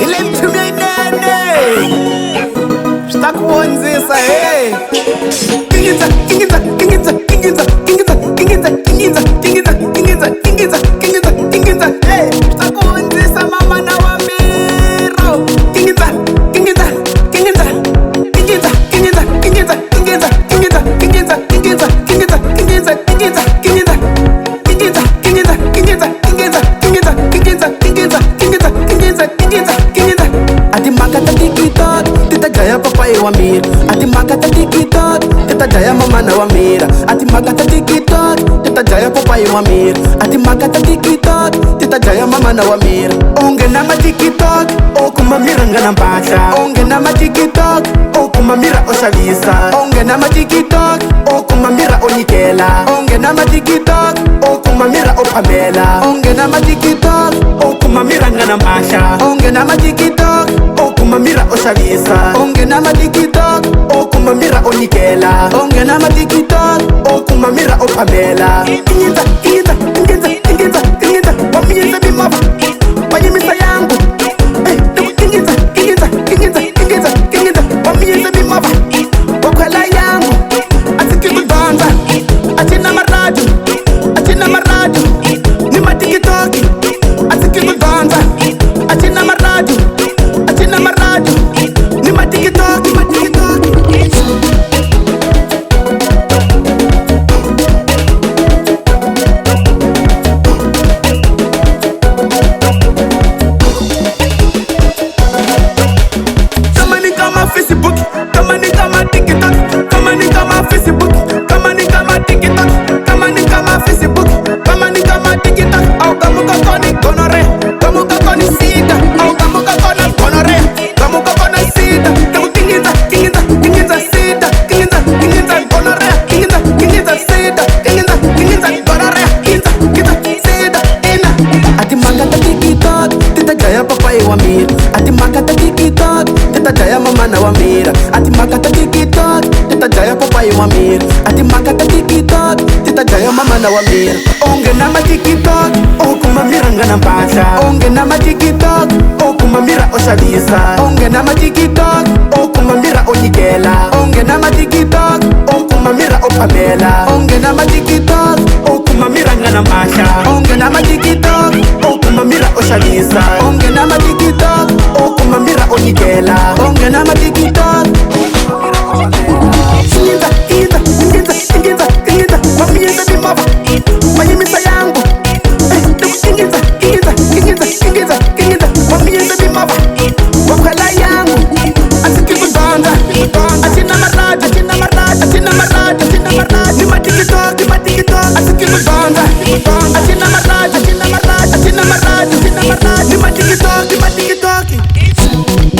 Ile mtumia inene Shtakuonzisa Kingiza, kingiza, kingiza, kingiza, kingiza, kingiza, kingiza, kingiza, kingiza, kingiza, kingiza, kingiza Shtakuonzisa mama na wamiro Kingiza, kingiza, kingiza, kingiza, kingiza, kingiza, kingiza, kingiza, kingiza, kingiza, kingiza, kingiza, kingiza, kingiza Ati makata tikitok, tita jaya papai wa mira. Ati makata tikitok, tita jaya mama na wa mira. Ati makata tikitok, tita jaya papai wa mira. Ati makata tikitok, tita jaya mama na wa mira. Onge na ma tikitok, o kuma mira ngana mpasha. Onge na ma tikitok, o kuma mira oshavisa. Onge na ma tikitok, o kuma mira onikela. Onge na ma tikitok, o kuma mira opamela. Onge na ma tikitok, o kuma mira ngana mpasha. Onge na ma tikitok, o kuma mira oshavisa. Onge na ma tikitok, o kuma mira onikela. Onge na ma tikitok, o kuma mira opamela. Kingiza, kingiza, kingiza, kingiza, kingiza. Wamiza bimava, wanyimisa yangu. Kingiza, kingiza, kingiza, kingiza, kingiza. Wamiza bimava, wakwela yangu. Atikikudanza, achina maraju, achina maraju. Ni matikitoki, atikikudanza, achina maraju, achina maraju. Ni matikitoki, matikitoki. Kama ni kama Facebook, kama ni kama TikTok, kama ni kama Facebook, kama ni kama TikTok, kama ni kama Facebook, kama ni kama TikTok, au kama kakoni gonore, kama kakoni sida, au kama kakoni gonore, kama kakoni sida, kama kingiza, kingiza, kingiza sida, kingiza, kingiza gonore, kingiza, kingiza sida, kingiza, kingiza gonore, kingiza, kingiza sida, ina. Ati makata TikTok, tita jaya papai wa mira. Ati makata TikTok, tita jaya mama na wa mira. Ati makata TikTok, tita jaya papai wa mira. Ati makata TikTok, tita jaya mama na wa mira. Onge na ma TikTok, o kuma mira ngana mpasha. Onge na ma TikTok, o kuma mira oshavisa. Onge na ma TikTok, o kuma mira onikela. Onge na ma TikTok, o kuma mira opamela. Onge na ma TikTok, o kuma mira ngana mpasha. Onge na ma TikTok, o kuma mira oshavisa. Onge na ma TikTok, o kuma mira onikela. Onge na ma TikTok. Kingiza, kingiza, kingiza, kingiza, kingiza. Wamiza bimava, wanyimisa yangu. Kingiza, kingiza, kingiza, kingiza, kingiza. Wamiza bimava, wakwela yangu. Atikikudanza, achina maraju, achina maraju, achina maraju, achina maraju. Ni matiktok, ni matiktok. Atikikudanza, achina maraju, achina maraju, achina maraju, achina maraju. Ni matiktok, ni matiktok.